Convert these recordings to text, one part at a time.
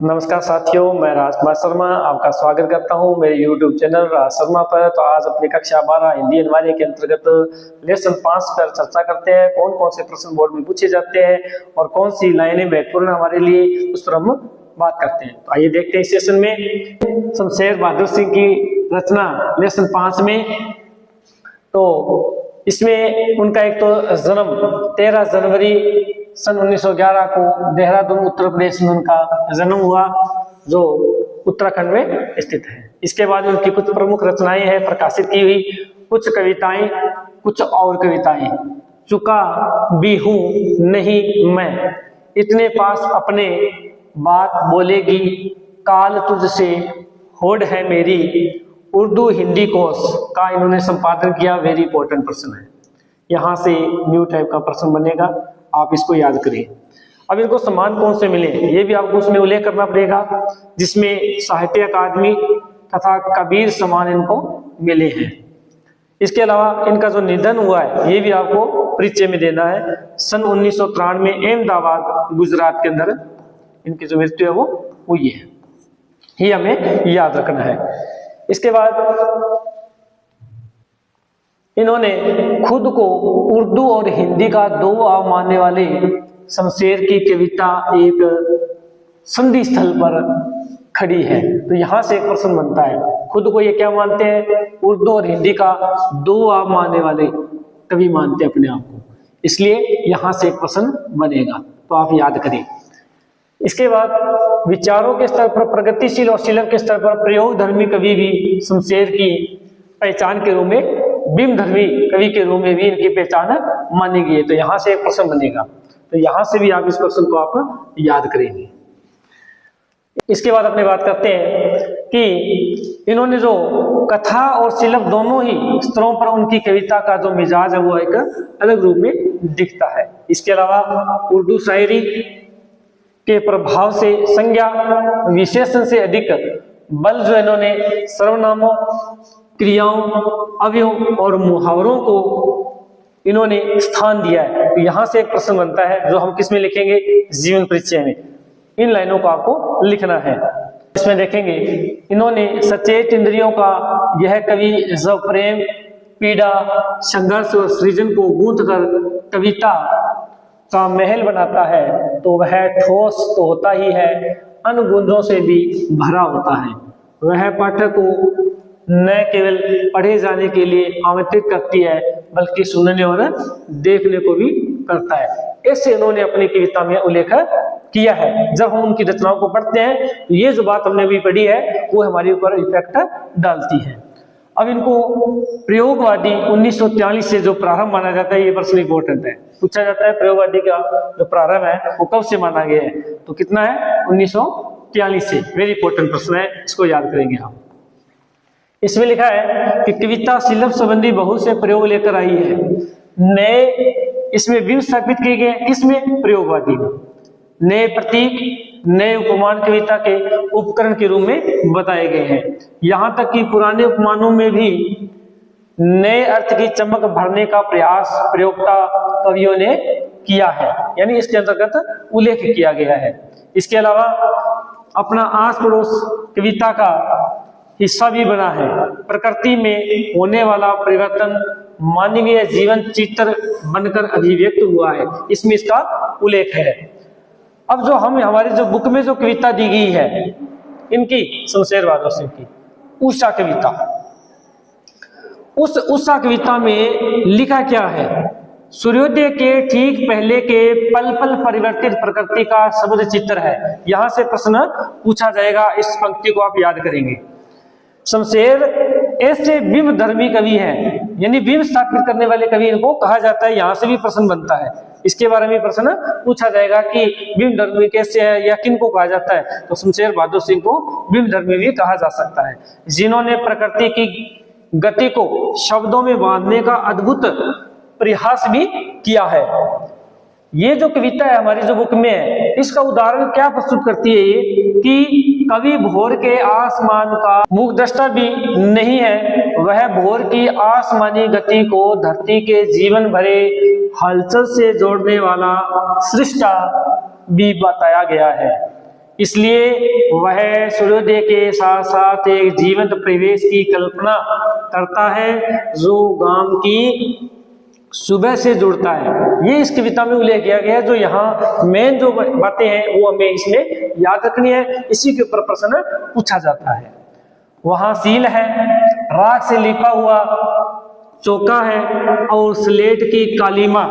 नमस्कार साथियों, मैं राजकुमार शर्मा आपका स्वागत करता हूं मेरे YouTube चैनल राज शर्मा पर। तो आज अपनी कक्षा 12 हिंदी अनिवार्य के अंतर्गत लेसन 5 पर चर्चा करते हैं। कौन कौन से प्रश्न बोर्ड में पूछे जाते हैं और कौन सी लाइनें महत्वपूर्ण हमारे लिए, उस पर हम बात करते हैं। तो आइए देखते हैं इस सेशन में शमशेर बहादुर सिंह की रचना लेसन 5 में। तो इसमें उनका एक तो जन्म 13 जनवरी सन 1911 को देहरादून उत्तर प्रदेश में उनका जन्म हुआ, जो उत्तराखंड में स्थित है। इसके बाद उनकी कुछ प्रमुख रचनाएं हैं प्रकाशित की हुई, कुछ कविताएं, कुछ और कविताएं। चुका भी हूं नहीं मैं, इतने पास अपने बात बोलेगी, काल तुझसे होड़ है मेरी, उर्दू हिंदी कोर्स का इन्होंने संपादन किया। वेरी इंपॉर्टेंट प्रश्न है, यहाँ से न्यू टाइप का प्रश्न बनेगा, आप इसको याद करिए। अब इनको सम्मान कौन से मिले, ये भी आपको उसमें उल्लेख करना पड़ेगा, जिसमें साहित्य अकादमी तथा कबीर सम्मान इनको मिले हैं। इसके अलावा इनका जो निधन हुआ है, ये भी आपको परिचय में देना है। सन 1993 में अहमदाबाद गुजरात के अंदर इनकी जो मृत्यु है वो हुई है, ये हमें याद रखना है। इसके बाद इन्होंने खुद को उर्दू और हिंदी का दो आव मानने वाले शमशेर की कविता एक संधि स्थल पर खड़ी है। तो यहां से एक प्रश्न बनता है, खुद को ये क्या मानते हैं, उर्दू और हिंदी का दो आव मानने वाले कवि मानते हैं अपने आप को, इसलिए यहां से एक प्रश्न बनेगा, तो आप याद करें। इसके बाद विचारों के स्तर पर प्रगतिशील और शीलक के स्तर पर प्रयोग धर्मी कवि भी शमशेर की पहचान के रूप में, बिंब धर्मी कवि के रूप में भी इनकी पहचान मानी गई है। तो यहां से एक प्रश्न बनेगा, तो यहां से भी आप इस प्रश्न को आप याद करेंगे। इसके बाद अपने बात करते हैं कि इन्होंने जो कथा और शिल्प दोनों ही स्तरों पर उनकी कविता का जो मिजाज है वो एक अलग रूप में दिखता है। इसके अलावा उर्दू शायरी के प्रभाव से संज्ञा विशेषण से अधिक बल जो इन्होंने सर्वनामों, क्रियाओं, अवयवों और मुहावरों को इन्होंने स्थान दिया है। तो यहां से एक प्रश्न बनता है, जो हम किस में लिखेंगे, जीवन परिचय में। इन लाइनों को आपको लिखना है। इसमें देखेंगे इन्होंने सचेत इंद्रियों का यह कवि जो प्रेम, पीड़ा, संघर्ष और सृजन को गूंथ कर कविता का महल बनाता है, तो वह ठोस तो होता ही है, अनुगुंजों से भी भरा होता है। वह पाठक को न केवल पढ़े जाने के लिए आमंत्रित करती है, बल्कि सुनने और देखने को भी करता है। ऐसे इन्होंने अपनी कविता में उल्लेख किया है। जब हम उनकी रचनाओं को पढ़ते हैं, तो ये जो बात हमने अभी पढ़ी है वो हमारे ऊपर इफेक्ट डालती है। अब इनको प्रयोगवादी 1943 से जो प्रारंभ माना जाता है, ये प्रश्न इंपॉर्टेंट है, पूछा जाता है प्रयोगवादी का जो प्रारंभ है वो कब से माना गया है, तो कितना है, 1943 से। वेरी इंपॉर्टेंट प्रश्न है, इसको याद करेंगे आप। इसमें लिखा है कि कविता शिल्प संबंधी बहुत से प्रयोग लेकर आई है। नए इसमें बिंब स्थापित किए गए, किसमें, प्रयोगवादी में। नए प्रतीक, नए उपमान कविता के उपकरण के रूप में बताए गए हैं। यहां तक कि पुराने उपमानों में भी नए अर्थ की चमक भरने का प्रयास प्रयोक्ता कवियों ने किया है, यानी इसके अंतर्गत उल्लेख किया गया है। इसके अलावा अपना आस पड़ोस कविता का हिस्सा भी बना है। प्रकृति में होने वाला परिवर्तन मानवीय जीवन चित्र बनकर अभिव्यक्त हुआ है, इसमें इसका उल्लेख है। अब जो हम हमारी जो बुक में जो कविता दी गई है इनकी, शमशेर बहादुर सिंह की उषा कविता, उस उषा कविता में लिखा क्या है, सूर्योदय के ठीक पहले के पल पल परिवर्तित प्रकृति का शब्द चित्र है। यहां से प्रश्न पूछा जाएगा, इस पंक्ति को आप याद करेंगे। शमशेर ऐसे बिंब धर्मी कवि हैं, यानी बिंब स्थापित करने वाले कवि इनको कहा जाता है। यहां से भी प्रश्न बनता है, इसके बारे में प्रश्न पूछा जाएगा कि बिंब धर्मी कैसे है या किन को कहा जाता है, तो शमशेर बहादुर सिंह को बिंब धर्मी भी कहा जा सकता है, जिन्होंने प्रकृति की गति को शब्दों में बांधने का अद्भुत प्रयास भी किया है। ये जो कविता है हमारी जो बुक में है, इसका उदाहरण क्या प्रस्तुत करती है, ये कि कवि भोर के आसमान का मुखदृष्टा भी नहीं है, वह भोर की आसमानी गति को धरती के जीवन भरे हलचल से जोड़ने वाला सृष्टा भी बताया गया है। इसलिए वह सूर्योदय के साथ साथ एक जीवंत परिवेश की कल्पना करता है जो गांव की सुबह से जुड़ता है। ये इस कविता में उल्लेख किया गया है। जो यहाँ मेन जो बातें हैं वो हमें इसमें याद रखनी है, इसी के ऊपर प्रश्न पूछा जाता है। वहां सील है, राख से लिपा हुआ चौका है और स्लेट की कालीमा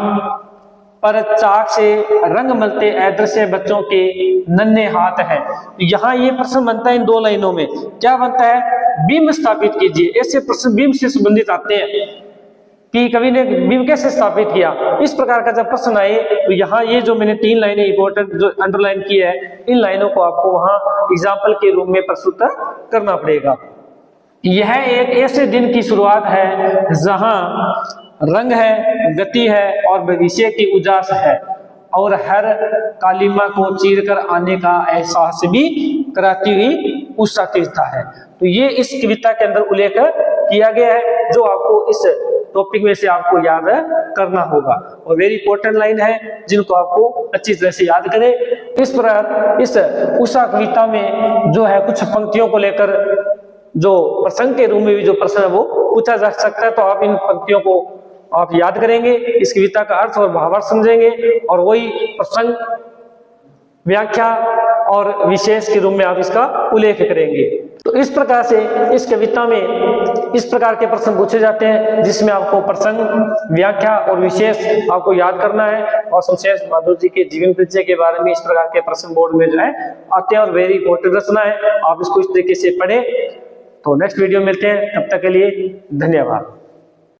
पर चाक से रंग मलते अदृश्य बच्चों के नन्हे हाथ हैं। यहाँ ये प्रश्न बनता है इन दो लाइनों में, क्या बनता है, बिंब स्थापित कीजिए। ऐसे प्रश्न बिंब से संबंधित आते हैं कि कवि ने बिंब कैसे स्थापित किया। इस प्रकार का जब प्रश्न आए तो यहाँ ये जो मैंने 3 लाइनें इंपॉर्टेंट जो अंडरलाइन की है, इन लाइनों को आपको वहां एग्जाम्पल के रूप में प्रस्तुत करना पड़ेगा। यह एक ऐसे दिन की शुरुआत है जहां रंग है, गति है और भविष्य की उजास है और हर कालिमा को चीर कर आने का एहसास भी कराती हुई उत्साहता है। तो ये इस कविता के अंदर उल्लेख किया गया है जो आपको इस टॉपिक में से आपको याद करना होगा और वेरी इंपॉर्टेंट लाइन है जिनको आपको अच्छी तरह से याद करें। इस प्रकार इस उषा कविता में जो है कुछ पंक्तियों को लेकर जो प्रसंग के रूप में भी जो प्रश्न है वो पूछा जा सकता है। तो आप इन पंक्तियों को आप याद करेंगे, इस कविता का अर्थ और भावार्थ समझेंगे और वही प्रसंग, व्याख्या और विशेष के रूप में आप इसका उल्लेख करेंगे। तो इस प्रकार से इस कविता में इस प्रकार के प्रश्न पूछे जाते हैं जिसमें आपको प्रसंग, व्याख्या और विशेष आपको याद करना है और शमशेर बहादुर जी के जीवन परिचय के बारे में इस प्रकार के प्रश्न बोर्ड में जो है आते हैं और वेरी इंपॉर्टेंट रचना है। आप इसको इस तरीके से पढ़ें। तो नेक्स्ट वीडियो मिलते हैं, तब तक के लिए धन्यवाद।